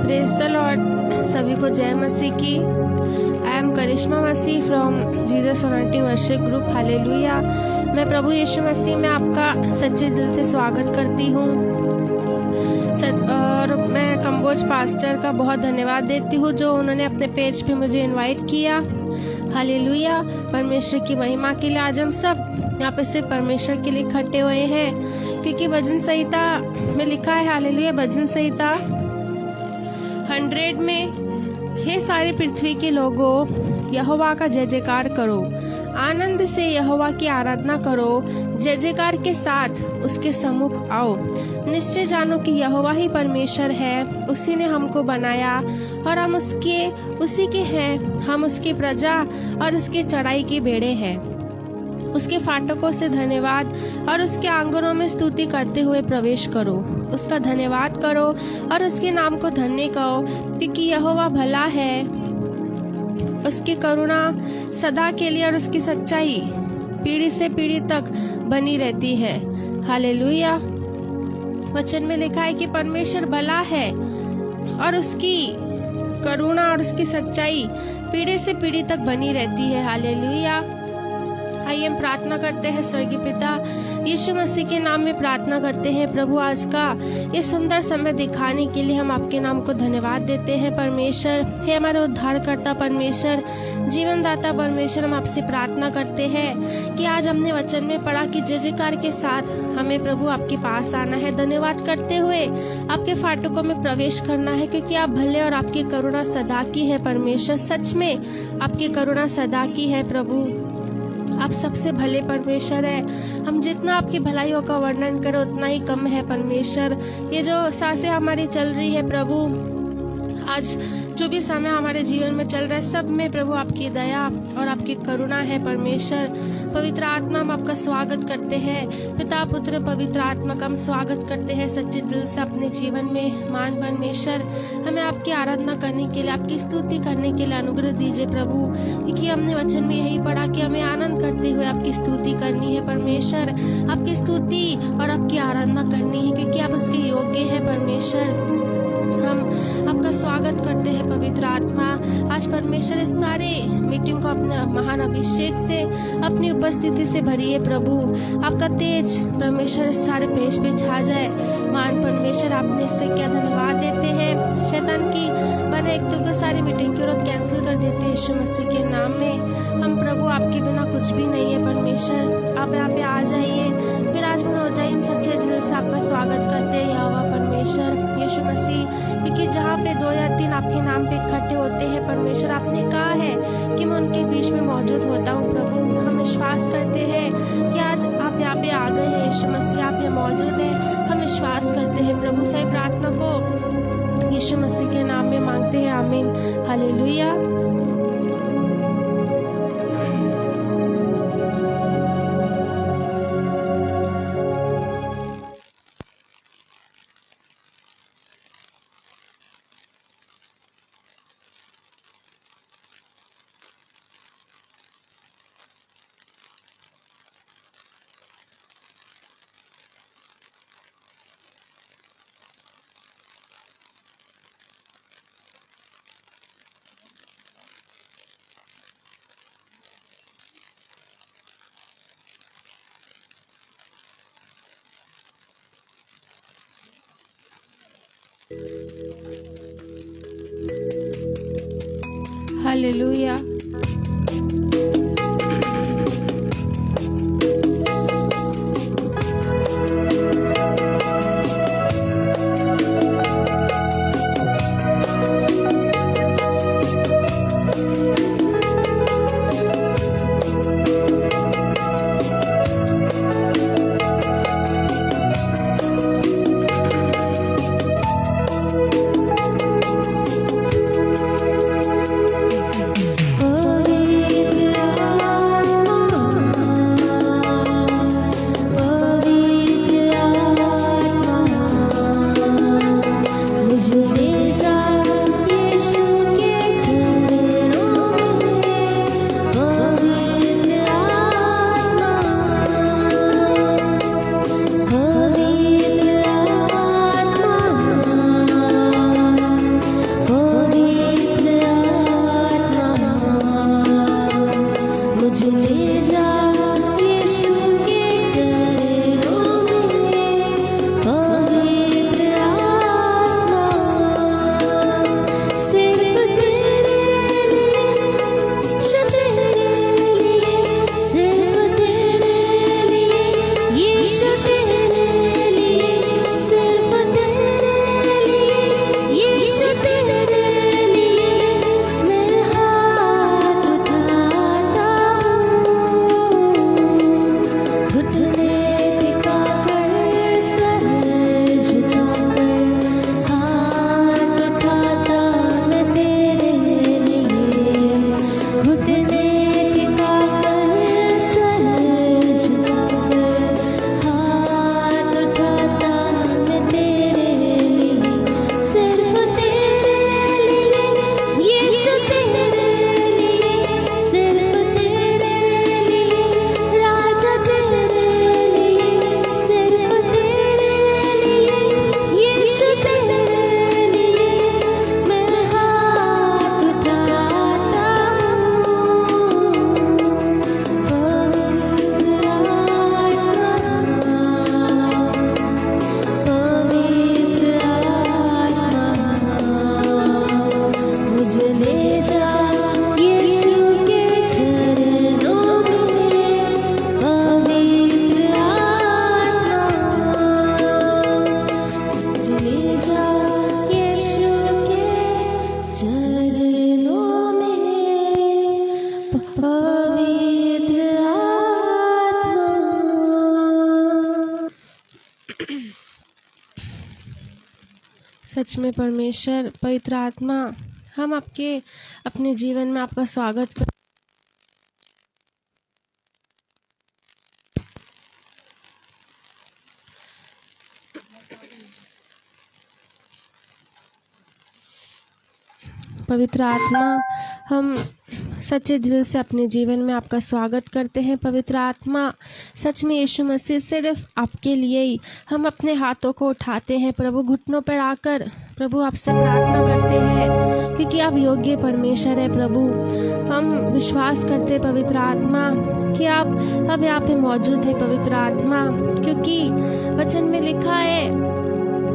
Praise the Lord. सभी को जय मसीह की। I am Karishma Masih from Jesus honouring worship group. Hallelujah. मैं प्रभु यीशु मसीह में आपका सच्चे दिल से स्वागत करती हूँ और मैं कंबोज पास्टर का बहुत धन्यवाद देती हूँ जो उन्होंने अपने पेज पे मुझे इनवाइट किया। हालेलुया। परमेश्वर की महिमा के लिए आज हम सब यहाँ पे सिर्फ परमेश्वर के लिए इकट्ठे हुए हैं, क्योंकि भजन संहिता में लिखा है, हालेलुया, भजन संहिता 100 में, हे सारी पृथ्वी के लोगों, यहोवा का जय जयकार करो, आनंद से यहोवा की आराधना करो, जय जयकार के साथ उसके सम्मुख आओ। निश्चय जानो कि यहोवा ही परमेश्वर है, उसी ने हमको बनाया और हम उसी के हैं। हम उसकी प्रजा और उसकी चढ़ाई के बेड़े हैं। उसके फाटकों से धन्यवाद और उसके आंगनों में स्तुति करते हुए प्रवेश करो। उसका धन्यवाद करो और उसके नाम को धन्य कहो, क्योंकि यहोवा भला है, उसकी करुणा सदा के लिए और उसकी सच्चाई पीढ़ी से पीढ़ी तक बनी रहती है। हालेलुया। वचन में लिखा है कि परमेश्वर भला है और उसकी करुणा और उसकी सच्चाई पीढ़ी से पीढ़ी तक बनी रहती है। हालेलुया। आइए हम प्रार्थना करते हैं। स्वर्गीय पिता, यीशु मसीह के नाम में प्रार्थना करते हैं प्रभु, आज का ये सुंदर समय दिखाने के लिए हम आपके नाम को धन्यवाद देते हैं। परमेश्वर, हे हमारे उद्धारकर्ता परमेश्वर, जीवनदाता परमेश्वर, हम आपसे प्रार्थना करते हैं कि आज हमने वचन में पढ़ा कि जय जयकार के साथ हमें प्रभु आपके पास आना है, धन्यवाद करते हुए आपके फाटकों में प्रवेश करना है, क्योंकि आप भले और आपकी करुणा सदा की है। परमेश्वर, सच में आपकी करुणा सदा की है। प्रभु, आप सबसे भले परमेश्वर है। हम जितना आपकी भलाइयों का वर्णन करें उतना ही कम है। परमेश्वर, ये जो सांसें हमारी चल रही है प्रभु, आज जो भी समय हमारे जीवन में चल रहा है, सब में प्रभु आपकी दया और आपकी करुणा है। परमेश्वर, पवित्र आत्मा, हम आपका स्वागत करते हैं। पिता, पुत्र, पवित्र आत्मा का हम स्वागत करते हैं सच्चे दिल से अपने जीवन में। मान परमेश्वर, हमें आपकी आराधना करने के लिए, आपकी स्तुति करने के लिए अनुग्रह दीजिए प्रभु, क्योंकि हमने वचन में यही पढ़ा कि हमें आनंद करते हुए आपकी स्तुति करनी है। परमेश्वर, आपकी स्तुति और आपकी आराधना करनी है, क्योंकि आप उसके योग्य हैं। परमेश्वर, हम आपका स्वागत करते हैं पवित्र आत्मा। आज परमेश्वर इस सारे मीटिंग को अपने महान अभिषेक से, अपनी उपस्थिति से भरिए प्रभु। आपका तेज परमेश्वर इस सारे पेज पे छा जाए। मान परमेश्वर, आपने इससे क्या धन्यवाद देते हैं। शैतान की बने एक तो सारी मीटिंग की औरत कैंसिल कर देते हैं यीशु मसीह के नाम में। हम प्रभु आपके बिना कुछ भी नहीं है। परमेश्वर, आप यहाँ पे आ जाइए, विराजमान हो जाइए। हम सच्चे दिल से आपका स्वागत करते हैं यहोवा परमेश्वर यीशु मसीह, क्योंकि जहाँ पे 2 या 3 आपके नाम पे इकट्ठे होते हैं परमेश्वर, आपने कहा है कि मैं उनके बीच में मौजूद होता हूँ। प्रभु, हम विश्वास करते हैं कि आज आप यहाँ पे आ गए हैं यीशु मसीह, आप यहाँ मौजूद हैं। हम विश्वास करते हैं प्रभु। सही प्रार्थना को यीशु मसीह के नाम में मांगते हैं, आमीन। हालेलुया। हालेलुया। सच में परमेश्वर पवित्र आत्मा, हम आपके अपने जीवन में आपका स्वागत कर पवित्र आत्मा, हम सच्चे दिल से अपने जीवन में आपका स्वागत करते हैं। पवित्र आत्मा, सच में यीशु मसीह सिर्फ आपके लिए ही हम अपने हाथों को उठाते हैं प्रभु, घुटनों पर आकर प्रभु आपसे प्रार्थना करते हैं, क्योंकि आप योग्य परमेश्वर है प्रभु। हम विश्वास करते हैं पवित्र आत्मा कि आप अब यहाँ पे मौजूद है पवित्र आत्मा, क्योंकि वचन में लिखा है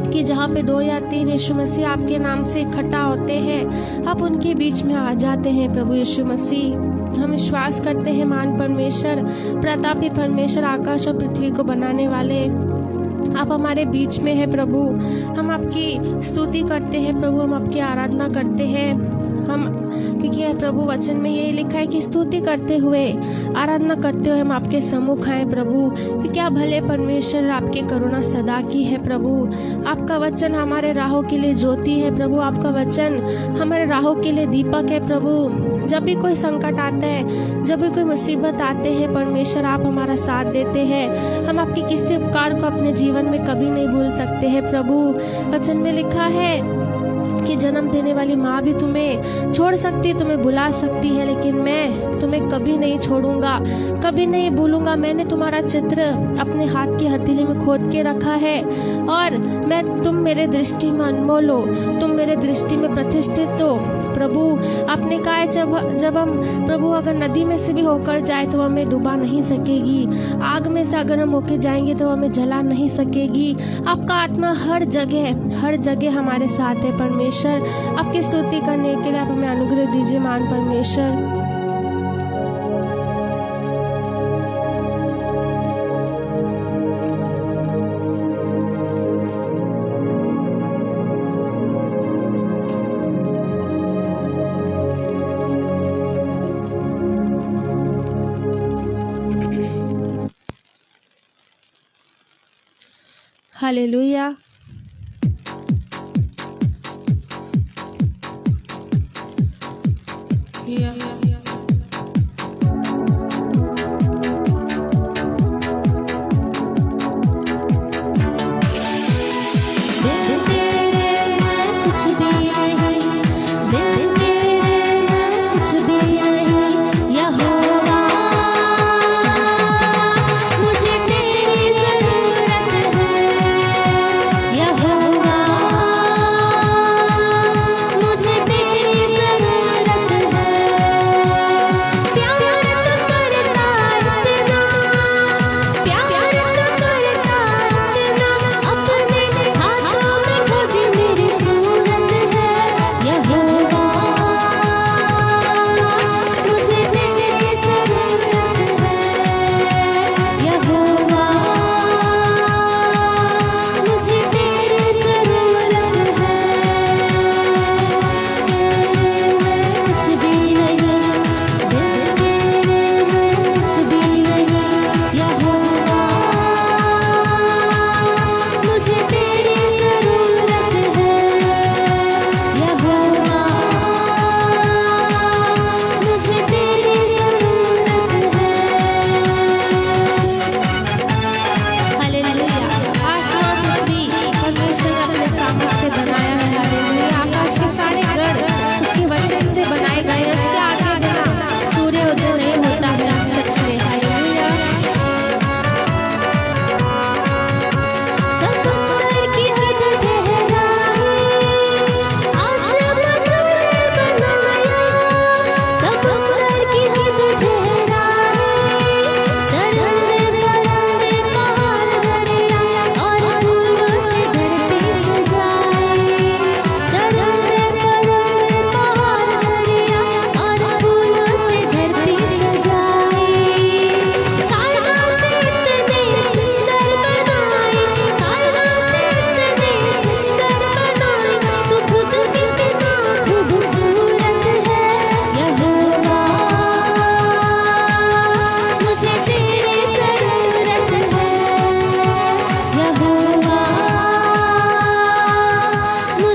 कि जहाँ पे 2 या 3 यीशु मसीह आपके नाम से इकट्ठा होते हैं, आप उनके बीच में आ जाते हैं प्रभु यीशु मसीह। हम विश्वास करते हैं महान परमेश्वर, प्रतापी परमेश्वर, आकाश और पृथ्वी को बनाने वाले, आप हमारे बीच में है प्रभु। हम आपकी स्तुति करते हैं प्रभु, हम आपकी आराधना करते हैं। हम क्योंकि प्रभु वचन में यही लिखा है कि स्तुति करते हुए, आराधना करते हुए हम आपके सम्मुख आए प्रभु, क्योंकि आप भले परमेश्वर, आपकी करुणा सदा की है प्रभु। आपका वचन हमारे राहों के लिए ज्योति है प्रभु, आपका वचन हमारे राहों के लिए दीपक है प्रभु। जब भी कोई संकट आता है, जब भी कोई मुसीबत आते हैं परमेश्वर, आप हमारा साथ देते हैं। हम आपके किसी उपकार को अपने जीवन में कभी नहीं भूल सकते हैं प्रभु। वचन में लिखा है कि जन्म देने वाली माँ भी तुम्हें छोड़ सकती, तुम्हें बुला सकती है, लेकिन मैं तुम्हें कभी नहीं छोड़ूंगा, कभी नहीं भूलूंगा। मैंने तुम्हारा चित्र अपने हाथ की हथेली में खोद के रखा है, और तुम मेरे दृष्टि में अनमोल हो, तुम मेरे दृष्टि में प्रतिष्ठित हो प्रभु। आपने कहा है जब हम प्रभु अगर नदी में से भी होकर जाए तो हमें डुबा नहीं सकेगी, आग में से अगर हम होकर जाएंगे तो हमें जला नहीं सकेगी। आपका आत्मा हर जगह हमारे साथ है परमेश्वर। आपकी स्तुति करने के लिए आप हमें अनुग्रह दीजिए महान परमेश्वर। हालेलुया।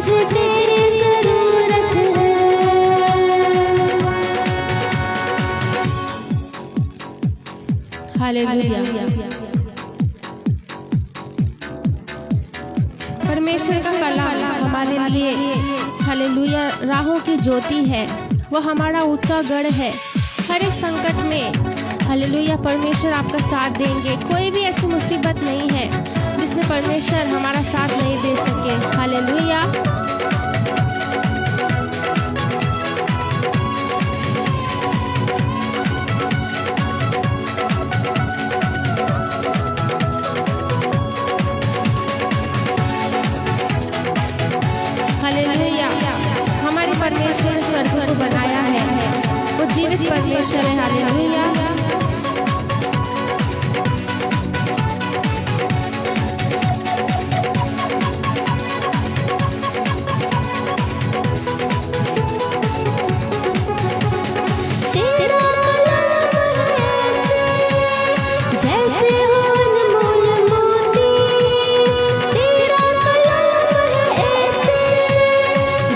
मुझे तेरी जरूरत है। हालेलुया। परमेश्वर का कलाम हमारे लिए हालेलुया राहों की ज्योति है, वो हमारा ऊंचा गढ़ है। हर एक संकट में हालेलुया परमेश्वर आपका साथ देंगे। कोई भी ऐसी मुसीबत नहीं है जिसमें परमेश्वर हमारा साथ नहीं दे सके। हालेलुया। हालेलुया। हमारे परमेश्वर ने स्वर्ग को बनाया है, वो जीवित परमेश्वर है। हालेलुया। तेरा कलाम ऐसे जैसे हो अनमोल मोती, तेरा कलाम है ऐसे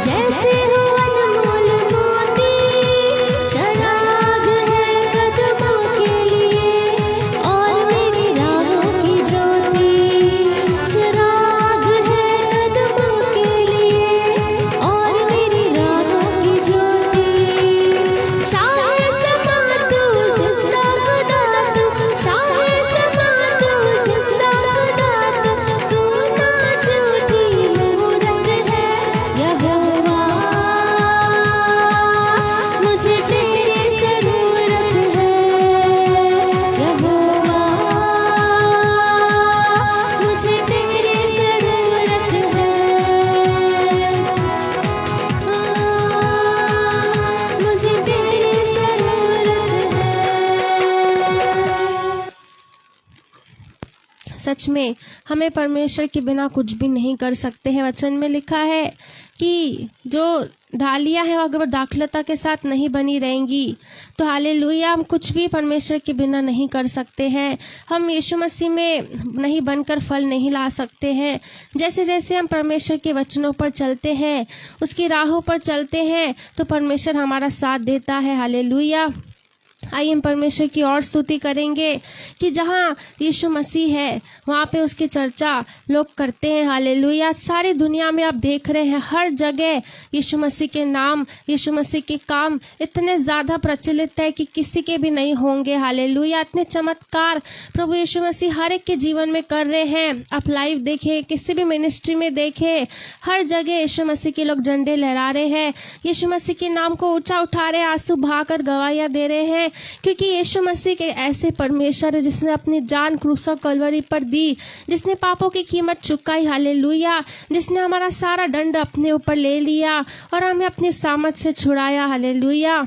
जैसे हो अनमोल मोती। चराग है कदमों के लिए और मेरी राहों की ज्योति, चराग है कदमों के लिए और मेरी राहों की ज्योति। शाहे समा तू जिंदा खुदा तू, शाहे समा तू जिंदा खुदा तू, तू ना झूठी मूरत है यहोवा, मुझे तेरी जरूरत है यहोवा, मुझे तेरी जरूरत है, मुझे तेरी जरूरत है। सच में हमें परमेश्वर के बिना कुछ भी नहीं कर सकते हैं। वचन में लिखा है कि जो ढालियां हैं अगर वो दाखलता के साथ नहीं बनी रहेंगी तो हालेलुया हम कुछ भी परमेश्वर के बिना नहीं कर सकते हैं। हम यीशु मसीह में नहीं बनकर फल नहीं ला सकते हैं। जैसे जैसे हम परमेश्वर के वचनों पर चलते हैं, उसकी राहों पर चलते हैं, तो परमेश्वर हमारा साथ देता है। हालेलुया। आइए हम परमेश्वर की और स्तुति करेंगे कि जहाँ यीशु मसीह है वहाँ पे उसकी चर्चा लोग करते हैं। हालेलुया। सारी दुनिया में आप देख रहे हैं हर जगह यीशु मसीह के नाम, यीशु मसीह के काम इतने ज़्यादा प्रचलित है कि किसी के भी नहीं होंगे। हालेलुया। इतने चमत्कार प्रभु यीशु मसीह हर एक के जीवन में कर रहे हैं। आप लाइव देखें, किसी भी मिनिस्ट्री में देखें, हर जगह यीशु मसीह के लोग झंडे लहरा रहे हैं, यीशु मसीह के नाम को ऊंचा उठा रहे हैं, आंसू बहाकर गवाहियाँ दे रहे हैं, क्योंकि यीशु मसीह के ऐसे परमेश्वर है जिसने अपनी जान क्रूस कलवरी पर दी, जिसने पापों की कीमत चुकाई। हालेलुया। जिसने हमारा सारा दंड अपने ऊपर ले लिया और हमें अपनी सामर्थ से छुड़ाया। हालेलुया।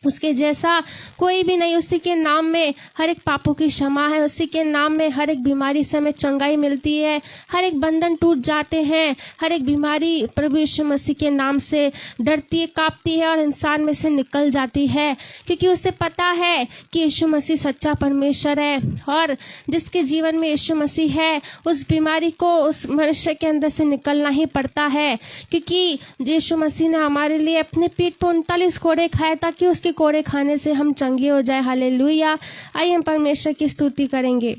उसके जैसा कोई भी नहीं। उसी के नाम में हर एक पापों की क्षमा है, उसी के नाम में हर एक बीमारी से हमें चंगाई मिलती है, हर एक बंधन टूट जाते हैं, हर एक बीमारी प्रभु यीशु मसीह के नाम से डरती है, कांपती है और इंसान में से निकल जाती है, क्योंकि उसे पता है कि यीशु मसीह सच्चा परमेश्वर है और जिसके जीवन में यीशु मसीह है उस बीमारी को उस मनुष्य के अंदर से निकलना ही पड़ता है, क्योंकि यीशु मसीह ने हमारे लिए अपने पीठ पर 39 कोड़े खाए ताकि उसके कोड़े खाने से हम चंगे हो जाए। हालेलुया। आइए हम परमेश्वर की स्तुति करेंगे।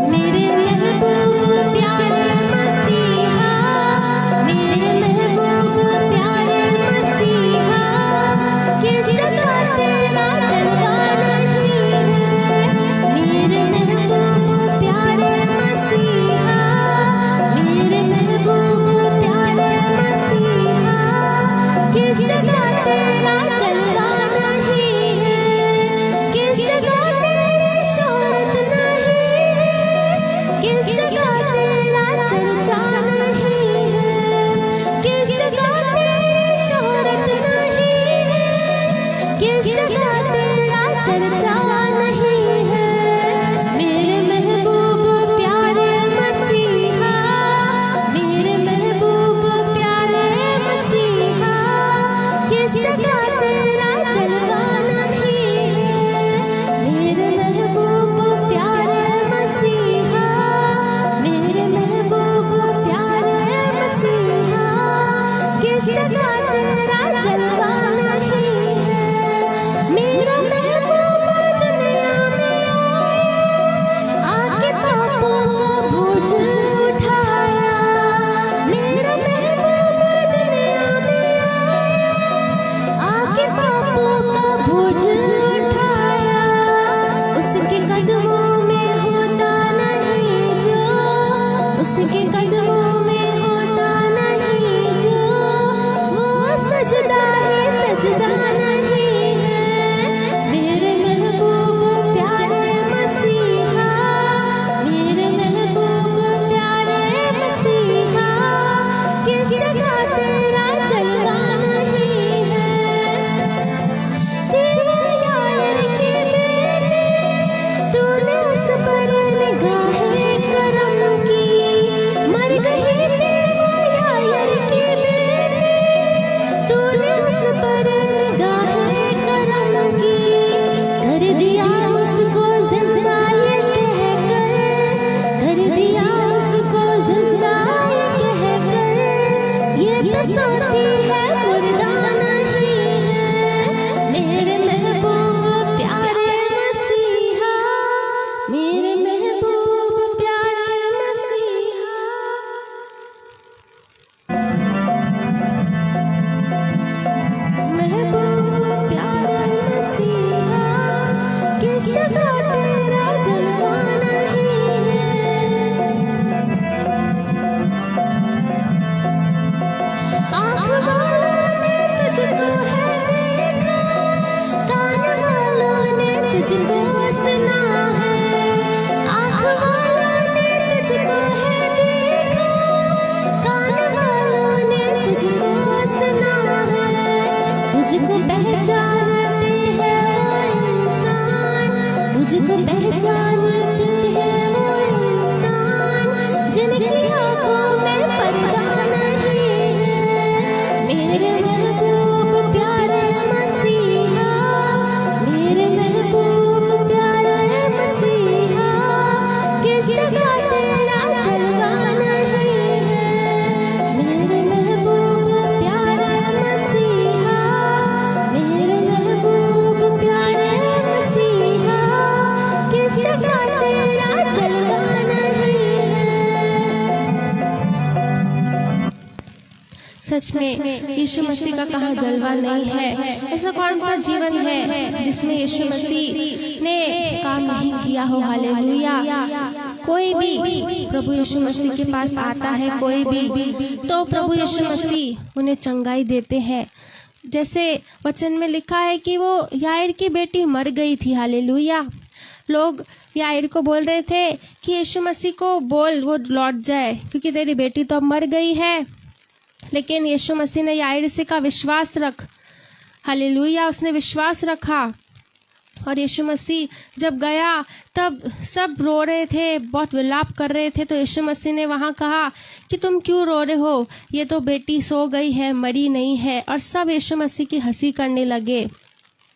मेरे महबूब प्यारे मसीहा, मेरे किस का तेरा जलवा नहीं है। आँख वालों ने तुझको है देखा, कान वालों ने तुझको सुना है। आँख वालों ने तुझको है देखा, कान वालों ने तुझको सुना है। तुझको पहचानते हैं वो इंसान, तुझको पहचानते हैं वो इंसान, जिनकी आँखों में पर्दा नहीं है। मेरे महबूब प्यारे मसीहा, मेरे महबूब प्यारे मसीहा, किस जगह तेरा जलवा नहीं है। मेरे महबूब प्यारे मसीहा, मेरे महबूब प्यारे मसीहा, किस जगह तेरा जलवा नहीं है। सच में यीशु मसीह का कहाँ जलवा नहीं है। ऐसा कौन सा जीवन है जिसमें यीशु मसीह ने काम नहीं किया हो। हालेलुया। कोई भी प्रभु यीशु मसीह के पास आता है, कोई भी, तो प्रभु यीशु मसीह उन्हें चंगाई देते हैं। जैसे वचन में लिखा है कि वो याईर की बेटी मर गई थी। हालेलुया। लोग याईर को बोल रहे थे कि यीशु मसीह को बोल वो लौट जाए, क्योंकि तेरी बेटी तो अब मर गई है। लेकिन यीशु मसीह ने याईर से कहा विश्वास रख। हालेलुया। उसने विश्वास रखा और यीशु मसीह जब गया तब सब रो रहे थे, बहुत विलाप कर रहे थे। तो यीशु मसीह ने वहाँ कहा कि तुम क्यों रो रहे हो, ये तो बेटी सो गई है, मरी नहीं है। और सब यीशु मसीह की हंसी करने लगे।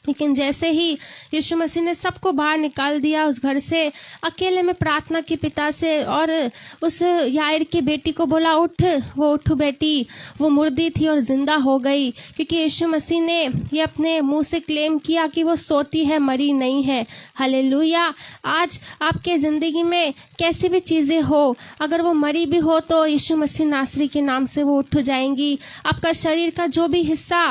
लेकिन जैसे ही यीशु मसीह ने सबको बाहर निकाल दिया उस घर से, अकेले में प्रार्थना की पिता से, और उस याईर की बेटी को बोला उठ। वो उठ बेटी, वो मुर्दी थी और जिंदा हो गई, क्योंकि यीशु मसीह ने ये अपने मुंह से क्लेम किया कि वो सोती है, मरी नहीं है। हालेलुया। आज आपके ज़िंदगी में कैसी भी चीज़ें हो, अगर वो मरी भी हो तो यीशु मसीह नासरी के नाम से वो उठ जाएंगी। आपका शरीर का जो भी हिस्सा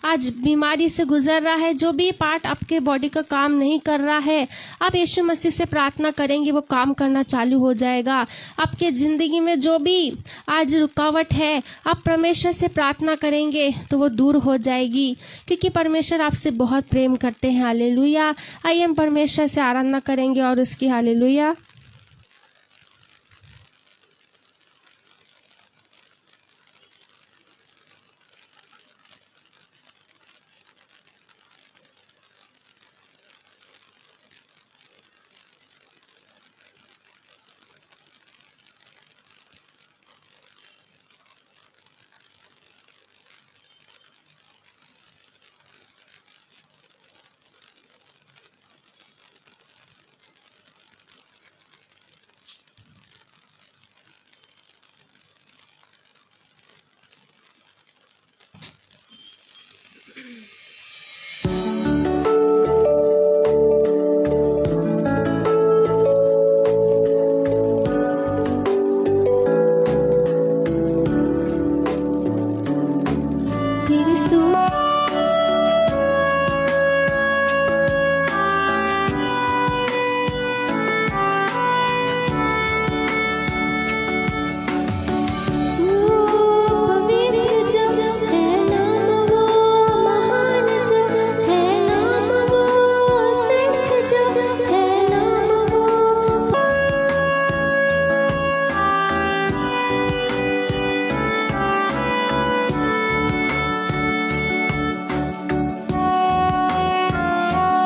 आज बीमारी से गुजर रहा है, जो भी पार्ट आपके बॉडी का काम नहीं कर रहा है, आप यीशु मसीह से प्रार्थना करेंगे, वो काम करना चालू हो जाएगा। आपके जिंदगी में जो भी आज रुकावट है, आप परमेश्वर से प्रार्थना करेंगे तो वो दूर हो जाएगी, क्योंकि परमेश्वर आपसे बहुत प्रेम करते हैं। हालेलुया। आइए हम परमेश्वर से आराधना करेंगे और उसकी हालेलुया।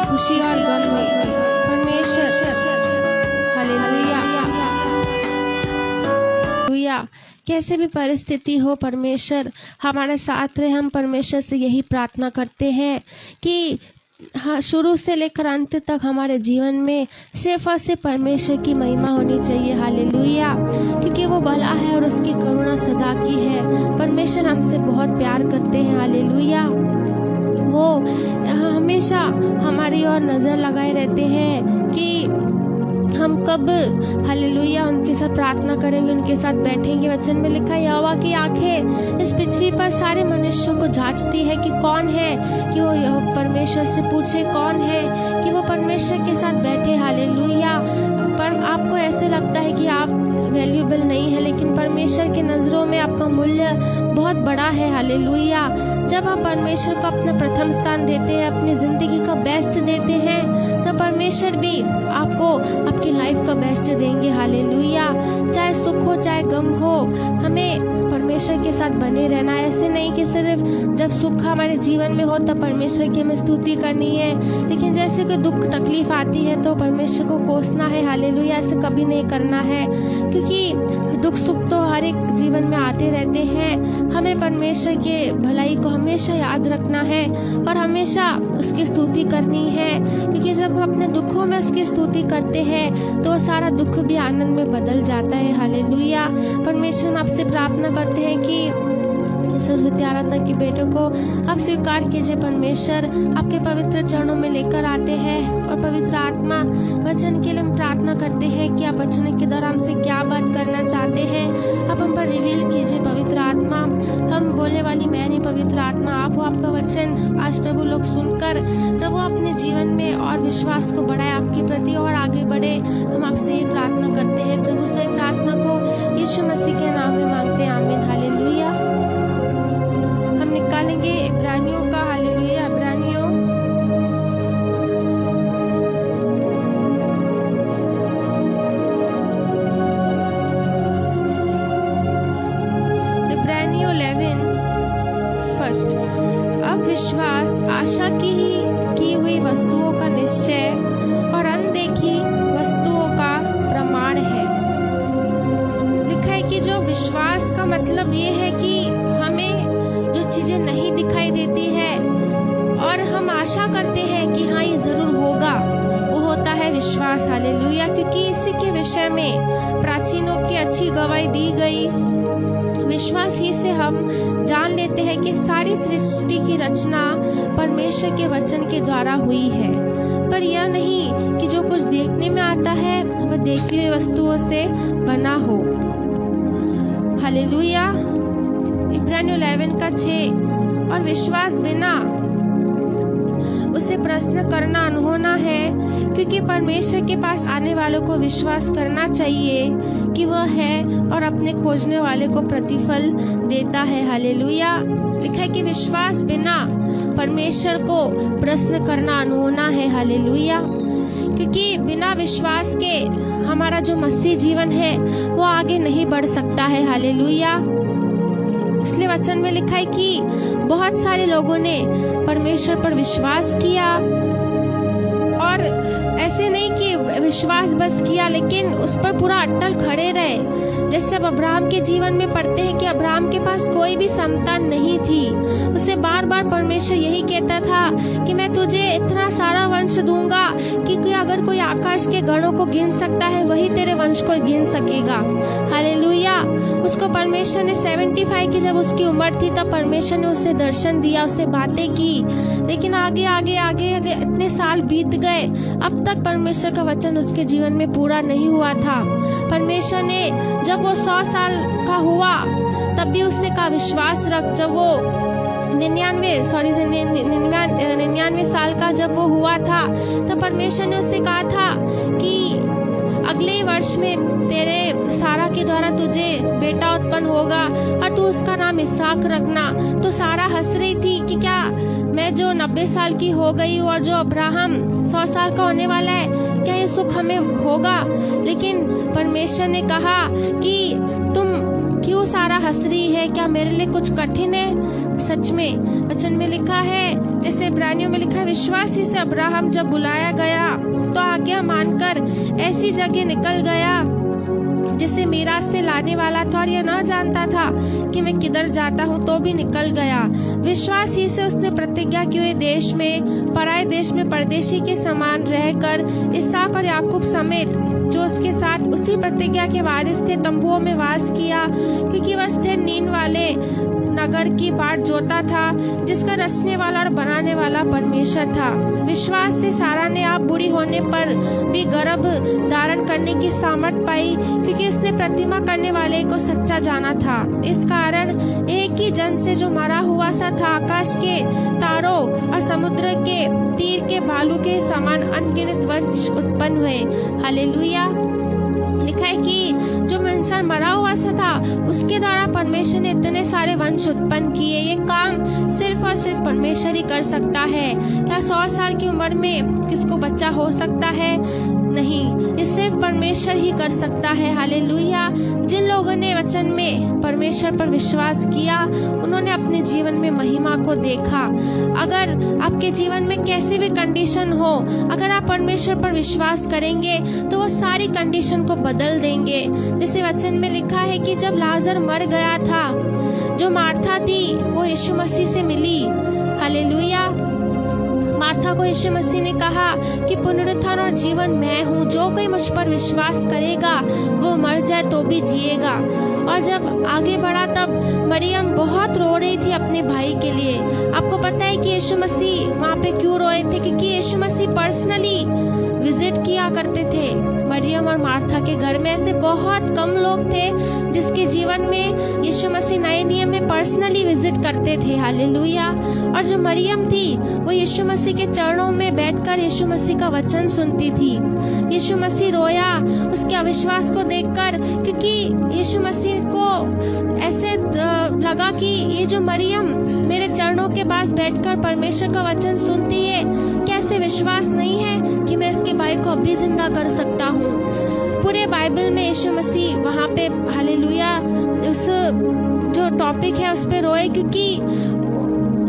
खुशी और गम में परमेश्वर हालेलुया हालेलुया। कैसे भी परिस्थिति हो, परमेश्वर हमारे साथ रहे। हम परमेश्वर से यही प्रार्थना करते हैं कि हाँ, शुरू से लेकर अंत तक हमारे जीवन में सिर्फ और सिर्फ परमेश्वर की महिमा होनी चाहिए। हालेलुया। क्योंकि वो भला है और उसकी करुणा सदा की है। परमेश्वर हमसे बहुत प्यार करते हैं। हालेलुया। वो हमेशा हमारी ओर नज़र लगाए रहते हैं कि हम कब हालेलुया उनके साथ प्रार्थना करेंगे, उनके साथ बैठेंगे। वचन में लिखा है यहोवा की आंखें इस पृथ्वी पर सारे मनुष्यों को जांचती है कि कौन है, कि वो यह परमेश्वर से पूछे कौन है, कि वो परमेश्वर के साथ बैठे। हालेलुया। पर आपको ऐसे लगता है कि आप वैल्यूएबल नहीं है, लेकिन परमेश्वर के नज़रों में आपका मूल्य बहुत बड़ा है। हालेलुया। जब आप परमेश्वर को अपना प्रथम स्थान देते हैं, अपनी ज़िंदगी का बेस्ट देते हैं, तो परमेश्वर भी आपको आपकी लाइफ का बेस्ट देंगे। हालेलुया। चाहे सुख हो चाहे गम हो, हमें परमेश्वर के साथ बने रहना है। ऐसे नहीं कि सिर्फ जब सुख हमारे जीवन में हो तब परमेश्वर की हमें स्तुति करनी है, लेकिन जैसे कोई दुख तकलीफ आती है तो परमेश्वर को कोसना है। हालेलुया। ऐसे कभी नहीं करना है, क्योंकि दुख सुख तो हर एक जीवन में आते रहते हैं। हमें परमेश्वर के भलाई को हमेशा याद रखना है और हमेशा उसकी स्तुति करनी है, क्योंकि जब हम अपने दुखों में उसकी स्तुति करते हैं तो सारा दुख भी आनंद में बदल जाता है। हालेलुया। परमेश्वर आपसे प्रार्थना करते हैं कि सर्वशक्ति आराधना के बेटे को आप स्वीकार कीजिए। परमेश्वर आपके पवित्र चरणों में लेकर आते हैं और पवित्र आत्मा वचन के लिए हम प्रार्थना करते हैं कि आप वचन के द्वारा हमसे क्या बात करना चाहते हैं, आप हम पर रिवील कीजिए। पवित्र आत्मा, हम बोलने वाली मैं नहीं, पवित्र आत्मा आप हो। आपका वचन आज प्रभु लोग सुनकर प्रभु अपने जीवन में और विश्वास को बढ़ाए, आपके प्रति और आगे बढ़े। हम आपसे ये प्रार्थना करते हैं प्रभु। सही प्रार्थना को यीशु मसीह के नाम में मांगते हैं, आमीन। हालेलुया। हम निकालेंगे इब्रानियों का, हालेलुया, इब्रानियों इब्रानियों 11 फर्स्ट। अब विश्वास आशा की हुई वस्तुओं का निश्चय और अनदेखी वस्तुओं का प्रमाण है। लिखा है कि जो विश्वास का मतलब ये है कि हमें जो चीजें नहीं दिखाई देती है और हम आशा करते हैं कि हाँ ये जरूर होगा, वो होता है विश्वास। हालेलुया। क्योंकि इसी के विषय में प्राचीनों की अच्छी गवाही दी गई। विश्वास ही से हम जान लेते हैं कि सारी सृष्टि की रचना परमेश्वर के वचन के द्वारा हुई है, पर यह नहीं कि जो कुछ देखने में आता है वह देखी हुई वस्तुओं से बना हो। हालेलुया। इब्रानियों 11 का 6। और विश्वास बिना उसे प्रश्न करना अनहोना है, क्योंकि परमेश्वर के पास आने वालों को विश्वास करना चाहिए कि वह है और अपने खोजने वाले को प्रतिफल देता है। हालेलुया। लिखा है कि विश्वास बिना परमेश्वर को प्रश्न करना अनहोना है। हालेलुया। क्योंकि बिना विश्वास के हमारा जो मसीह जीवन है वो आगे नहीं बढ़ सकता है। हालेलुया। इसलिए वचन में लिखा है कि बहुत सारे लोगों ने परमेश्वर पर विश्वास किया, और ऐसे नहीं कि विश्वास बस किया लेकिन उस पर पूरा अटल खड़े रहे। जैसे अब अब्राहम के जीवन में पढ़ते हैं कि अब्राहम के पास कोई भी संतान नहीं थी, उसे बार बार परमेश्वर यही कहता था कि मैं तुझे इतना सारा वंश दूंगा कि अगर कोई आकाश के गणों को गिन सकता है वही तेरे वंश को गिन सकेगा। हालेलुया। उसको परमेश्वर ने 75 की जब उसकी उम्र थी तब परमेश्वर ने उसे दर्शन दिया, उससे बातें की, लेकिन आगे आगे आगे इतने साल बीत गए, अब तक परमेश्वर का वचन उसके जीवन में पूरा नहीं हुआ था। परमेश्वर ने जब वो 100 साल का हुआ तब भी उससे का विश्वास रख, जब वो 99 साल का जब वो हुआ था तो परमेश्वर ने उससे कहा था कि अगले वर्ष में तेरे सारा के द्वारा तुझे बेटा उत्पन्न होगा और तू उसका नाम इसहाक रखना। तो सारा हंस रही थी कि क्या मैं जो 90 साल की हो गई हूँ और जो अब्राहम 100 साल का होने वाला है, क्या ये सुख हमें होगा? लेकिन परमेश्वर ने कहा कि तुम क्यों सारा हंस रही है, क्या मेरे लिए कुछ कठिन है? सच में वचन में लिखा है, जैसे इब्रानियों में लिखा है, विश्वास ही से अब्राहम जब बुलाया गया तो आज्ञा मानकर ऐसी जगह निकल गया जिसे मीरास में लाने वाला था, और यह न जानता था कि मैं किधर जाता हूँ, तो भी निकल गया। विश्वास ही से उसने प्रतिज्ञा की हुए देश में, पराये देश में परदेशी के समान रहकर इसहाक और याकूब समेत जो उसके साथ उसी प्रतिज्ञा के वारिस थे तंबुओं में वास किया, क्योंकि वह स्थिर नींद वाले नगर की बाट जोता था, जिसका रचने वाला और बनाने वाला परमेश्वर था। विश्वास से सारा ने आप बुरी होने पर भी गर्भ धारण करने की सामर्थ पाई, क्योंकि उसने प्रतिमा करने वाले को सच्चा जाना था। इस कारण एक ही जन से जो मरा हुआ सा था, आकाश के तारों और समुद्र के तीर के भालू के समान अनगिनत वंश उत्पन्न हुए। हालेलुया। लिखा है कि जो इंसान मरा हुआ सा था, उसके द्वारा परमेश्वर ने इतने सारे वंश उत्पन्न किए। ये काम सिर्फ और सिर्फ परमेश्वर ही कर सकता है। क्या 100 साल की उम्र में किसको बच्चा हो सकता है? नहीं, ये सिर्फ परमेश्वर ही कर सकता है। हालेलुया। जिन लोगों ने वचन में परमेश्वर पर विश्वास किया, उन्होंने अपने जीवन में महिमा को देखा। अगर आपके जीवन में कैसी भी कंडीशन हो, अगर आप परमेश्वर पर विश्वास करेंगे तो वो सारी कंडीशन को बदल देंगे। जैसे वचन में लिखा है कि जब लाजर मर गया था, जो मार्था थी वो यीशु मसीह से मिली। हालेलुया। मार्था को यीशु मसीह ने कहा कि पुनरुत्थान और जीवन मैं हूँ, जो कोई मुझ पर विश्वास करेगा वो मर जाए तो भी जिएगा। और जब आगे बढ़ा तब मरियम बहुत रो रही थी अपने भाई के लिए। आपको पता है कि यीशु मसीह वहाँ पे क्यों रोए थे? क्योंकि यीशु मसीह पर्सनली विजिट किया करते थे मरियम और मार्था के घर में। ऐसे बहुत कम लोग थे जिसके जीवन में यीशु मसीह नए नियम में पर्सनली विजिट करते थे। हालेलुया। और जो मरियम थी वो यीशु मसीह के चरणों में बैठकर यीशु मसीह का वचन सुनती थी। यीशु मसीह रोया उसके अविश्वास को देखकर, क्योंकि यीशु मसीह को ऐसे लगा कि ये जो मरियम मेरे चरणों के पास बैठकर परमेश्वर का वचन सुनती है, कैसे विश्वास नहीं है कि मैं इसके भाई को अभी जिंदा कर सकता हूँ। पूरे बाइबल में यीशु मसीह वहाँ पे हालेलुया उस जो टॉपिक है उस पे रोए, क्योंकि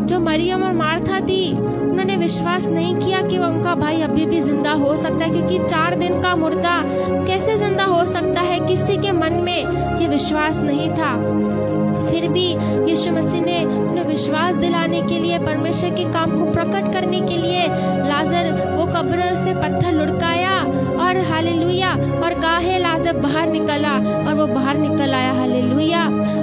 जो मरियम और मार्था थी उन्होंने विश्वास नहीं किया कि उनका भाई अभी भी जिंदा हो सकता है। क्योंकि 4 दिन का मुर्दा कैसे जिंदा हो सकता है? किसी के मन में ये विश्वास नहीं था। फिर भी यीशु मसीह ने उन्हें विश्वास दिलाने के लिए, परमेश्वर के काम को प्रकट करने के लिए लाजर वो कब्र से पत्थर लुढ़काया और हालेलुया और कहा है लाजर बाहर निकला, और वो बाहर निकल आया। हालेलुया।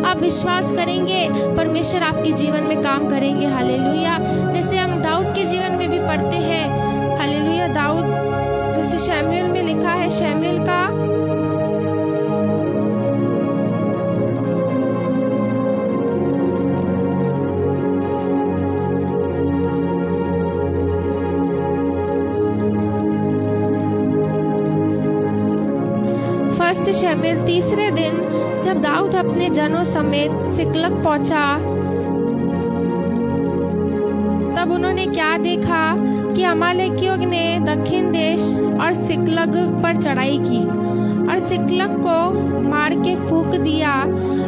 आप विश्वास करेंगे, परमेश्वर आपके जीवन में काम करेंगे। हालेलुया। जैसे हम दाऊद के जीवन में भी पढ़ते हैं। हालेलुया। दाऊद जैसे शमूएल में लिखा है, शमूएल का 1 शमूएल 3 दिन जब दाऊद अपने जनों समेत सिकलग पहुंचा, तब उन्होंने क्या देखा कि अमालेकियों ने दक्षिण देश और सिकलग पर चढ़ाई की और सिकलग को मार के फूंक दिया,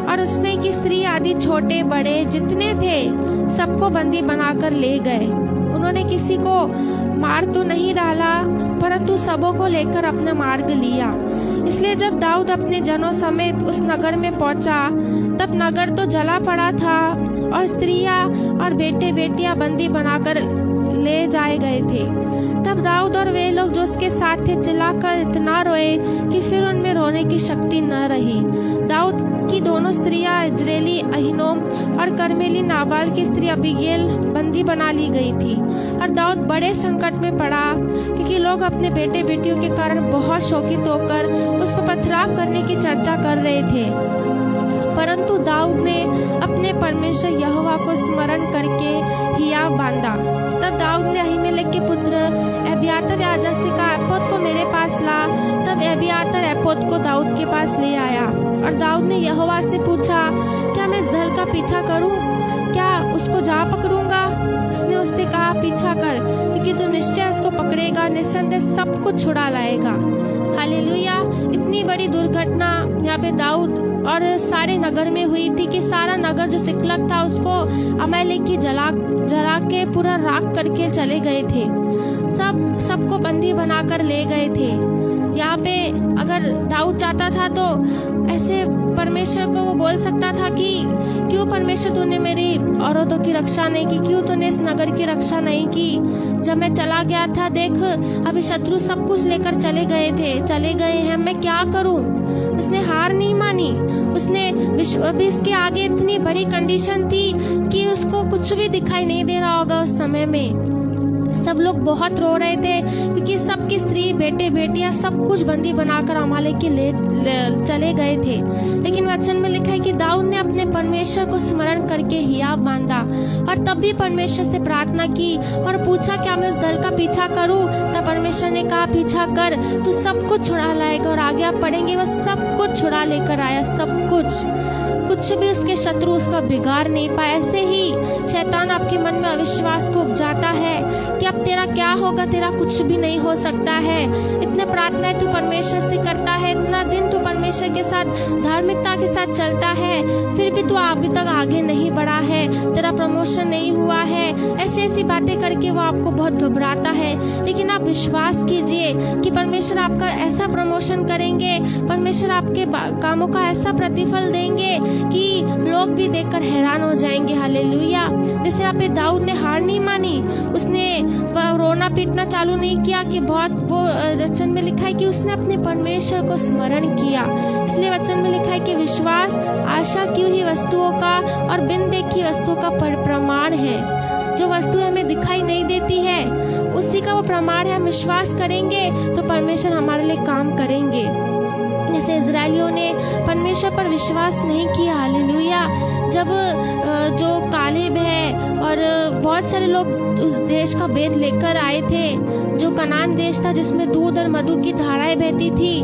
और उसमें की स्त्री आदि छोटे बड़े जितने थे सबको बंदी बनाकर ले गए। उन्होंने किसी को मार तो नहीं डाला, परंतु सबों को लेकर अपना मार्ग लिया। इसलिए जब दाऊद अपने जनों समेत उस नगर में पहुंचा, तब नगर तो जला पड़ा था और स्त्रियां और बेटे बेटियां बंदी बनाकर ले जाए गए थे। तब दाऊद और वे लोग जो उसके साथ थे चिल्लाकर इतना रोए कि फिर उनमें रोने की शक्ति न रही। दाऊद की दोनों स्त्रियां इजरायली अहीनोम और कर्मेली नाबाल की स्त्री अबीगैल बंदी बना ली गई थी। और दाऊद बड़े संकट में पड़ा, क्योंकि लोग अपने बेटे बेटियों के कारण बहुत शोकित होकर उस पर पथराव करने की चर्चा कर रहे थे। परंतु दाऊद ने अपने परमेश्वर यहोवा को स्मरण करके हियाव बांधा। तब दाऊद ने अहीमेलेक के पुत्र एब्यातार राजा से कहा, एपोद को मेरे पास ला। तब एब्यातार एपोद को दाऊद के पास ले आया। और दाऊद ने यहोवा से पूछा, क्या मैं इस दल का पीछा करूं? क्या उसको जा पकड़ूंगा? उसने उससे कहा, पीछा कर, क्योंकि तू निश्चय उसको पकड़ेगा, निस्संदेह सब कुछ छुड़ा लाएगा। हालेलुया। इतनी बड़ी दुर्घटना यहाँ पे दाऊद और सारे नगर में हुई थी कि सारा नगर जो सिकलग था उसको अमालेकी जला के पूरा राख करके चले गए थे। सबको बंदी बनाकर ले गए थे। यहाँ पे अगर दाऊद चाहता था तो ऐसे परमेश्वर को वो बोल सकता था कि क्यों परमेश्वर तूने मेरी औरतों की रक्षा नहीं की, क्यों तूने इस नगर की रक्षा नहीं की। जब मैं चला गया था, देख अभी शत्रु सब कुछ लेकर चले गए हैं, मैं क्या करूं। उसने हार नहीं मानी। उसने अभी इसके आगे इतनी बड़ी कंडीशन थी कि उसको कुछ भी दिखाई नहीं दे रहा होगा। उस समय में सब लोग बहुत रो रहे थे क्योंकि सबकी स्त्री बेटे बेटियां सब कुछ बंदी बनाकर अमालेक के ले चले गए थे। लेकिन वचन में लिखा है कि दाऊद ने अपने परमेश्वर को स्मरण करके हियाव बांधा और तब भी परमेश्वर से प्रार्थना की और पूछा क्या मैं इस दल का पीछा करूं। तब परमेश्वर ने कहा पीछा कर, तू सब कुछ छुड़ा लाएगा। और आगे आप पढ़ेंगे वो सब कुछ छुड़ा लेकर आया, सब कुछ भी उसके शत्रु उसका बिगाड़ नहीं पाए। ऐसे ही शैतान आपके मन में अविश्वास को उपजाता है कि अब तेरा क्या होगा, तेरा कुछ भी नहीं हो सकता है। इतने प्रार्थना तू परमेश्वर से करता है, इतना दिन तू परमेश्वर के साथ धार्मिकता के साथ चलता है, फिर भी तू अभी तक आगे नहीं बढ़ा है, तेरा प्रमोशन नहीं हुआ है। ऐसी बातें करके वो आपको बहुत घबराता है। लेकिन आप विश्वास कीजिए कि परमेश्वर आपका ऐसा प्रमोशन करेंगे, परमेश्वर आपके कामों का ऐसा प्रतिफल देंगे कि लोग भी देखकर हैरान हो जाएंगे। हालेलुया। जैसे यहाँ पे दाऊद ने हार नहीं मानी, उसने रोना पीटना चालू नहीं किया कि बहुत, वो वचन में लिखा है कि उसने अपने परमेश्वर को स्मरण किया। इसलिए वचन में लिखा है कि विश्वास आशा की हुई वस्तुओं का और बिन देखी वस्तुओं का प्रमाण है। जो वस्तु हमें दिखाई नहीं देती है उसी का वो प्रमाण है। हम विश्वास करेंगे तो परमेश्वर हमारे लिए काम करेंगे। जैसे इजरायलियों ने परमेश्वर पर विश्वास नहीं किया। हालेलुया। जब जो कालेब है और बहुत सारे लोग उस देश का भेद लेकर आए थे, जो कनान देश था जिसमें दूध और मधु की धाराएं बहती थी,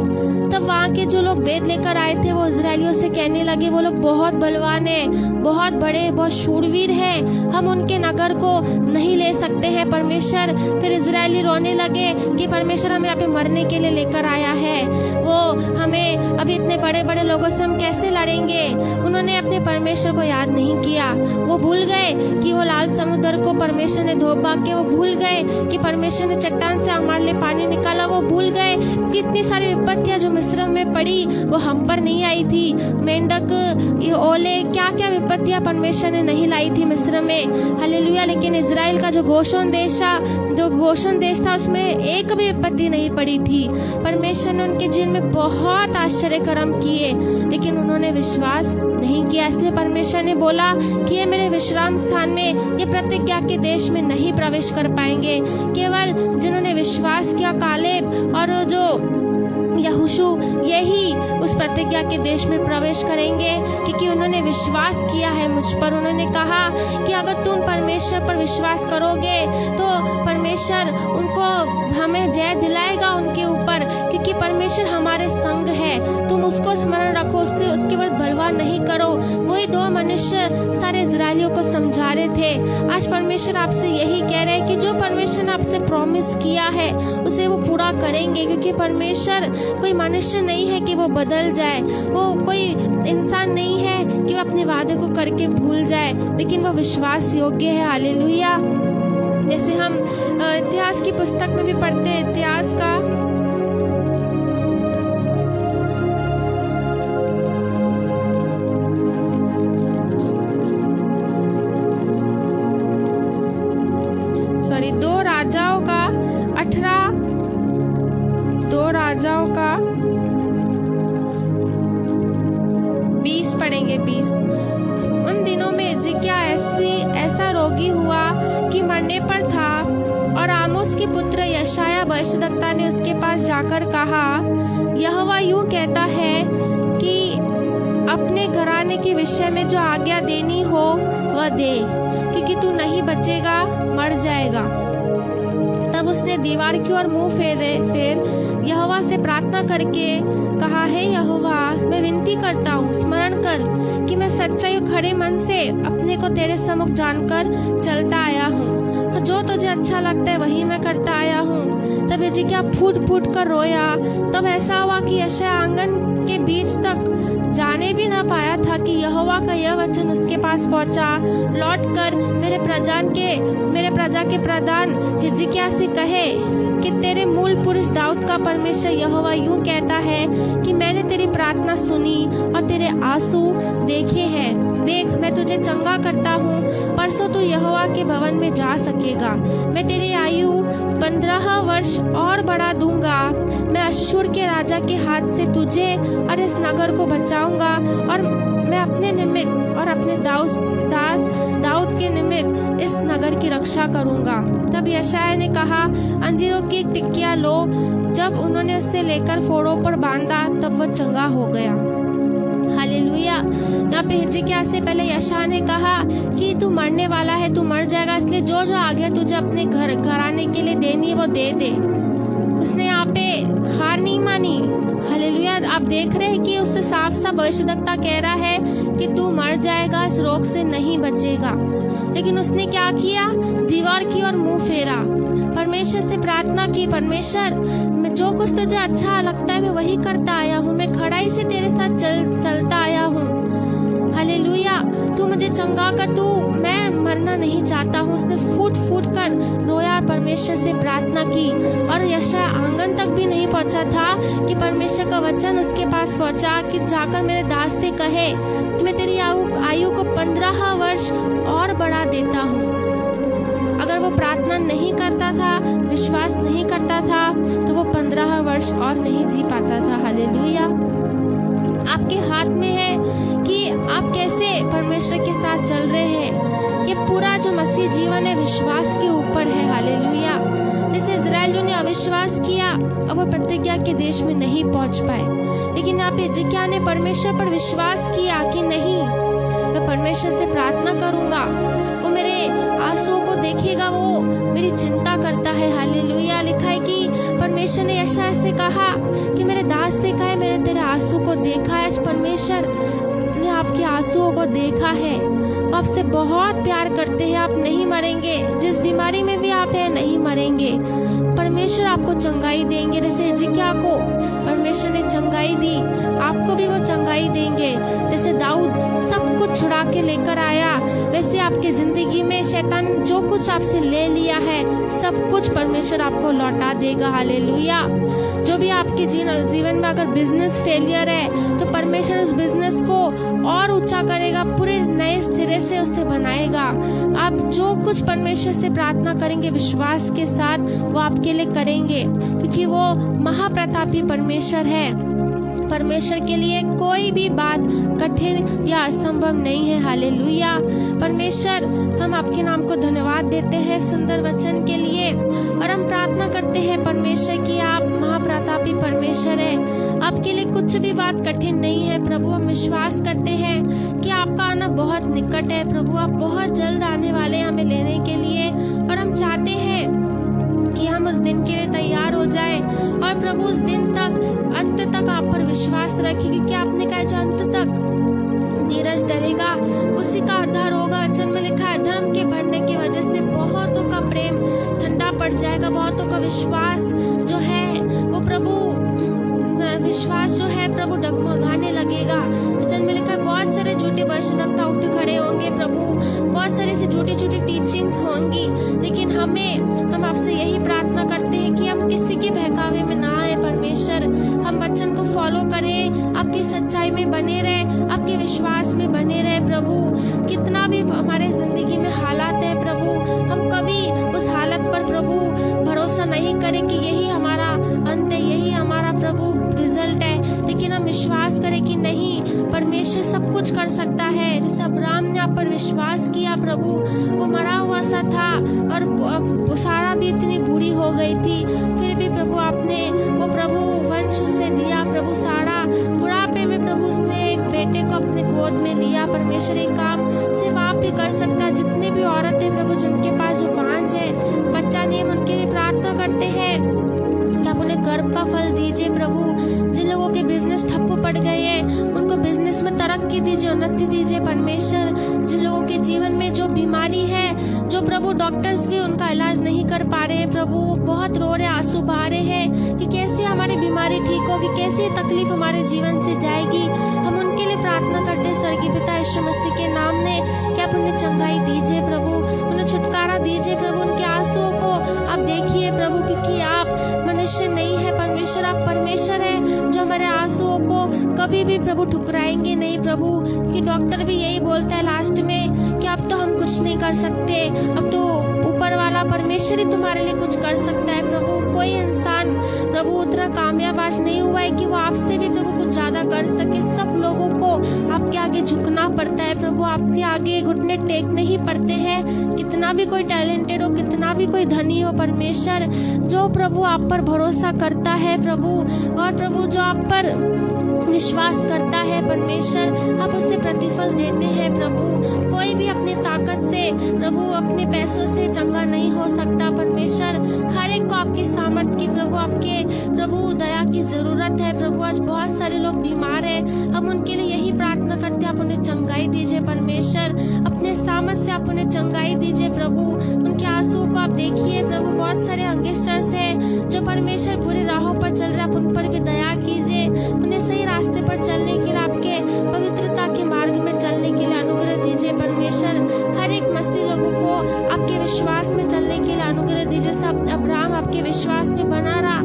तब वहाँ के जो लोग भेद लेकर आए थे वो इजरायलियों से कहने लगे वो लोग बहुत बलवान हैं, बहुत बड़े, बहुत शूरवीर हैं, हम उनके नगर को नहीं ले सकते हैं। परमेश्वर, फिर इजरायली रोने लगे कि परमेश्वर हमें यहाँ पे मरने के लिए लेकर आया है, वो हमें अभी इतने बड़े बड़े लोगों से हम कैसे लड़ेंगे। उन्होंने अपने परमेश्वर को याद नहीं किया। वो भूल गए कि वो लाल समुद्र को परमेश्वर ने धो भाग के, वो भूल गए कि परमेश्वर ने चट्टान से हमारे लिए पानी निकाला, वो भूल गए कि इतनी सारी विपत्तियां जो मिस्र में पड़ी वो हम पर नहीं आई थी। मेंढक, ये ओले, क्या क्या विपत्तियां परमेश्वर ने नहीं लाई थी मिस्र में। हालेलुया। लेकिन इजराइल का जो गोशोन देश था उसमें एक भी विपत्ति नहीं पड़ी थी। परमेश्वर ने उनके जीवन में बहुत आश्चर्य कर्म किए, लेकिन उन्होंने विश्वास नहीं किया। इसलिए परमेश्वर ने बोला कि ये मेरे विश्राम स्थान में, ये प्रतिज्ञा के देश में नहीं प्रवेश कर पाएंगे। केवल जिन्होंने विश्वास किया, कालेब और जो यहोशू, यही उस प्रतिज्ञा के देश में प्रवेश करेंगे क्योंकि उन्होंने विश्वास किया है मुझ पर। उन्होंने कहा कि अगर तुम परमेश्वर पर विश्वास करोगे तो परमेश्वर उनको, हमें जय दिलाएगा उनके ऊपर, क्योंकि परमेश्वर हमारे संग है। तुम उसको स्मरण रखो, उसके बाद बलवान नहीं करो। वही दो मनुष्य सारे इजरायलियों को समझा रहे थे। आज परमेश्वर आपसे यही कह रहे हैं कि जो परमेश्वर ने आपसे प्रॉमिस किया है उसे वो पूरा करेंगे, क्योंकि परमेश्वर कोई मनुष्य नहीं है कि वो बदल जाए, वो कोई इंसान नहीं है कि वो अपने वादे को करके भूल जाए, लेकिन वो विश्वास योग्य है। हालेलुया। जैसे हम इतिहास की पुस्तक में भी पढ़ते हैं, इतिहास का दो राजाओं का 20 पढ़ेंगे। 20 उन दिनों में हिजकिय्याह ऐसा रोगी हुआ कि मरने पर था, और आमोस के पुत्र यशायाह भविष्यद्वक्ता ने उसके पास जाकर कहा, यहोवा यूं कहता है कि अपने घराने के विषय में जो आज्ञा देनी हो वह दे, क्योंकि तू नहीं बचेगा, मर जाएगा। तब उसने दीवार की ओर मुंह फेर यहोवा से प्रार्थना करके कहा, हे यहोवा, मैं विनती करता हूँ, स्मरण कर कि मैं सच्चाई और खड़े मन से अपने को तेरे सम्मुख जानकर चलता आया हूँ, और जो तुझे अच्छा लगता है वही मैं करता आया हूँ। तब हिजकिय्याह फूट फूट कर रोया। तब ऐसा हुआ कि यशायाह आंगन के बीच तक जाने भी ना पाया था कि यहोवा का यह वचन उसके पास पहुंचा, लौट कर मेरे प्रजा के प्रधान हिजकिय्याह से कहे, कि तेरे मूल पुरुष दाऊद का परमेश्वर यहोवा यूं कहता है कि मैंने तेरी प्रार्थना सुनी और तेरे आंसू देखे हैं। देख, मैं तुझे चंगा करता हूँ, परसों तू यहोवा के भवन में जा सकेगा। मैं तेरी आयु 15 वर्ष और बढ़ा दूंगा। मैं अश्शूर के राजा के हाथ से तुझे और इस नगर को बचाऊंगा, और मैं अपने निमित्त और अपने दास दाऊद के निमित्त इस नगर की रक्षा करूंगा। तब यशायाह ने कहा, अंजीरों की एक टिकिया लो। जब उन्होंने उसे लेकर फोड़ों पर बांधा तब वह चंगा हो गया। हालेलुया। यहाँ पे हिजकिय्याह से पहले यशायाह ने कहा कि तू मरने वाला है, तू मर जाएगा, इसलिए जो जो आगे तुझे अपने घर आने के लिए देनी है वो दे दे। उसने यहाँ पे हार नहीं मानी। हालेलुया। आप देख रहे हैं कि उससे साफ साफ भविष्यद्वक्ता कह रहा है कि तू मर जाएगा, इस रोग से नहीं बचेगा। लेकिन उसने क्या किया? दीवार की ओर मुंह फेरा, परमेश्वर से प्रार्थना की, परमेश्वर जो कुछ तुझे अच्छा लगता है मैं वही करता आया हूँ, मैं खड़ाई से तेरे साथ चलता आया हूँ। हालेलुया। तू मुझे चंगा कर, तू, मैं मरना नहीं चाहता हूँ। उसने फूट फूट कर रोया, परमेश्वर से प्रार्थना की, और यशायाह आंगन तक भी नहीं पहुंचा था कि परमेश्वर का वचन उसके पास पहुंचा कि जाकर मेरे दास से कहे कि मैं तेरी आयु को 15 वर्ष और बढ़ा देता हूँ। अगर वो प्रार्थना नहीं करता था, विश्वास नहीं करता था, तो वो 15 वर्ष और नहीं जी पाता था। हालेलुया। आपके हाथ में है कि आप कैसे परमेश्वर के साथ चल रहे हैं। ये पूरा जो मसीह जीवन है विश्वास के ऊपर है। हालेलुया। जैसे इजराइलियों ने अविश्वास किया, अब वो प्रतिज्ञा के देश में नहीं पहुंच पाए, लेकिन यहाँ पे हिजकिय्याह ने परमेश्वर पर विश्वास किया कि नहीं, मैं परमेश्वर से प्रार्थना करूंगा, वो मेरे आंसुओं को देखेगा, वो मेरी चिंता करता है। हालेलुया। लिखा है कि परमेश्वर ने यशायाह से कहा कि मेरे दास से कहे मैंने तेरे आंसू को देखा है। आज परमेश्वर ने आपके आंसुओं को देखा है, आपसे बहुत प्यार करते हैं। आप नहीं मरेंगे, जिस बीमारी में भी आप हैं नहीं मरेंगे। परमेश्वर आपको चंगाई देंगे। जैसे हिजकिय्याह को परमेश्वर ने चंगाई दी, आपको भी वो चंगाई देंगे। जैसे दाऊद सब कुछ छुड़ा के लेकर आया, वैसे आपकी जिंदगी में शैतान जो कुछ आपसे ले लिया है सब कुछ परमेश्वर आपको लौटा देगा। हालेलुया। जो भी आपके जीवन में अगर बिजनेस फेलियर है तो परमेश्वर उस बिजनेस को और ऊंचा करेगा, पूरे नए सिरे से उसे बनाएगा। आप जो कुछ परमेश्वर से प्रार्थना करेंगे विश्वास के साथ, वो आपके लिए करेंगे, क्योंकि वो महाप्रतापी परमेश्वर है। परमेश्वर के लिए कोई भी बात कठिन या असंभव नहीं है। हालेलुया। परमेश्वर, हम आपके नाम को धन्यवाद देते हैं सुंदर वचन के लिए, और हम प्रार्थना करते हैं परमेश्वर की आप महाप्रतापी परमेश्वर हैं। आपके लिए कुछ भी बात कठिन नहीं है प्रभु। हम विश्वास करते हैं कि आपका आना बहुत निकट है प्रभु। आप बहुत जल्द आने वाले हैं हमें लेने के लिए, और हम चाहते हैं कि हम उस दिन के लिए तैयार हो जाए, और प्रभु उस दिन तक, अंत तक आप पर विश्वास रखें, क्योंकि आपने कहा जो अंत तक धीरज धरेगा उसी का आधार होगा। वचन में लिखा है धर्म के बढ़ने की वजह से बहुतों का प्रेम ठंडा पड़ जाएगा, बहुतों का विश्वास जो है वो प्रभु, विश्वास जो है प्रभु डगमगाने लगेगा। वचन में लिखा है बहुत सारे झूठे भविष्यद्वक्ता उठ खड़े होंगे प्रभु, बहुत सारी ऐसी छोटी छोटी टीचिंग्स होंगी, लेकिन हम आपसे यही प्रार्थना करते हैं कि हम किसी के बहकावे में ना आए परमेश्वर। हम वचन को फॉलो करें, आपकी सच्चाई में बने रहे, आपके विश्वास में बने रहे प्रभु। कितना भी हमारे जिंदगी में हालात है प्रभु, हम कभी उस हालत पर प्रभु भरोसा नहीं करें कि यही हमारा अंत है, यही हमारा प्रभु रिजल्ट है, लेकिन हम विश्वास करें कि नहीं, परमेश्वर सब कुछ कर सकता है। जैसे अब्राहम ने आप पर विश्वास किया प्रभु, वो मरा हुआ सा था और सारा भी इतनी बुरी हो गई थी, फिर भी प्रभु आपने वो प्रभु वंश उसे दिया प्रभु। सारा बुढ़ापे में प्रभु उसने एक बेटे को अपने गोद में लिया। परमेश्वर एक काम सिर्फ आप ही कर सकता है। जितने भी औरतें प्रभु जिनके पास जो बांझ है, बच्चा नहीं, हम उनके लिए प्रार्थना करते हैं कि आप उन्हें गर्भ का फल दीजिए प्रभु। जिन लोगों के बिजनेस ठप्प पड़ गए हैं उनको बिजनेस में तरक्की दीजिए, उन्नति दीजिए परमेश्वर। जिन लोगों के जीवन में जो बीमारी है, जो प्रभु डॉक्टर्स भी उनका इलाज नहीं कर पा रहे हैं प्रभु, बहुत रो रहे, आंसू बहा रहे हैं कि कैसे हमारी बीमारी ठीक होगी, कैसे तकलीफ हमारे जीवन से जाएगी, हम उनके लिए प्रार्थना करते हैं स्वर्गीय पिता यीशु मसीह के नाम में कि आप उन्हें चंगाई दीजिए प्रभु, उन्हें छुटकारा दीजिए प्रभु, उनके आंसुओं को आप देखिए प्रभु, क्योंकि आप मनुष्य नहीं है परमेश्वर, आप परमेश्वर है जो हमारे आंसुओं को कभी भी प्रभु ठुकराएंगे नहीं प्रभु। कि डॉक्टर भी यही बोलता है लास्ट में कि अब तो हम कुछ नहीं कर सकते, अब तो ऊपर वाला परमेश्वर ही तुम्हारे लिए कुछ कर सकता है प्रभु। कोई इंसान प्रभु उतना कामयाब आज नहीं हुआ है कि वो आपसे भी प्रभु कुछ ज्यादा कर सके। सब लोगों को आपके आगे झुकना पड़ता है प्रभु, आपके आगे घुटने टेकने ही पड़ते हैं। कितना भी कोई टैलेंटेड हो, कितना भी कोई धनी हो परमेश्वर, जो प्रभु आप पर भरोसा करता है प्रभु, और प्रभु जो आप पर विश्वास करता है परमेश्वर, आप उसे प्रतिफल देते हैं प्रभु। कोई भी अपनी ताकत से प्रभु, अपने पैसों से चंगा नहीं हो सकता परमेश्वर। हर एक को आपकी सामर्थ की प्रभु, आपके प्रभु दया की जरूरत है प्रभु। आज बहुत सारे लोग बीमार हैं, हम उनके लिए यही प्रार्थना करते हैं, आप उन्हें चंगाई दीजिए परमेश्वर, अपने सामर्थ से आप उन्हें चंगाई दीजिए प्रभु। उनके आंसुओं को आप देखिए प्रभु। बहुत सारे यंगस्टर्स हैं जो परमेश्वर बुरी राहों पर चल रहे हैं, आप उन पर भी दया कीजिए, उन्हें सही रास्ते पर चलने के लिए, आपके पवित्रता के मार्ग में चलने के लिए अनुग्रह दीजिए परमेश्वर। हर एक मसीह लोगों को आपके विश्वास में चलने के लिए अनुग्रह दीजिए। सब अब्राहम आपके विश्वास में बना रहा,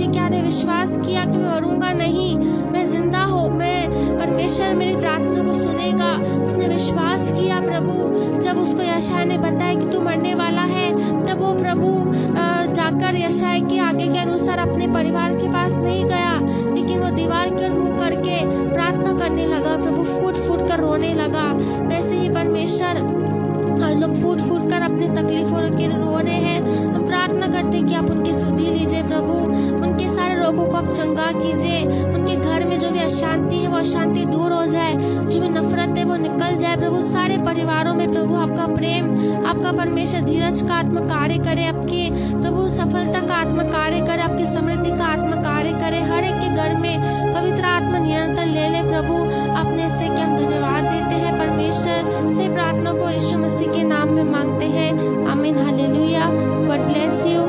क्या ने विश्वास किया कि मैं मरूंगा नहीं, मैं जिंदा हूँ, मैं परमेश्वर मेरी प्रार्थना को सुनेगा। उसने विश्वास किया प्रभु। जब उसको यशायाह ने बताया कि तू मरने वाला है, तब वो प्रभु जाकर यशायाह के आगे के अनुसार अपने परिवार के पास नहीं गया, लेकिन वो दीवार के मुंह करके प्रार्थना करने लगा प्रभु, फूट फूट कर रोने लगा। वैसे ही परमेश्वर लोग फूट फूट कर अपनी तकलीफों के रो रहे हैं। हम प्रार्थना करते हैं कि आप उनकी सुधि लीजिए प्रभु, उनके सारे रोगों को आप चंगा कीजिए, उनके घर में जो भी अशांति है वो अशांति दूर हो जाए, जो भी नफरत है वो निकल जाए प्रभु। सारे परिवारों में प्रभु आपका प्रेम, आपका परमेश्वर धीरज का आत्मा कार्य करे, आपके प्रभु सफलता का आत्मा कार्य करे, आपकी समृद्धि का आत्मा कार्य करे। हर एक के घर में पवित्र आत्मा निरंतर ले ले प्रभु। आपने इससे कि हम धन्यवाद देते हैं परमेश्वर। से प्रार्थना को यीशु मसीह के नाम में मांगते हैं, आमीन, हालेलुया। God bless you.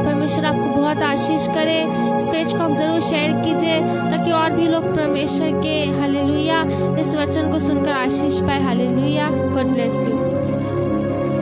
परमेश्वर आपको बहुत आशीष करे। इस पेज को आप जरूर शेयर कीजिए ताकि और भी लोग परमेश्वर के हालेलुया इस वचन को सुनकर आशीष पाए। हालेलुया। God bless you.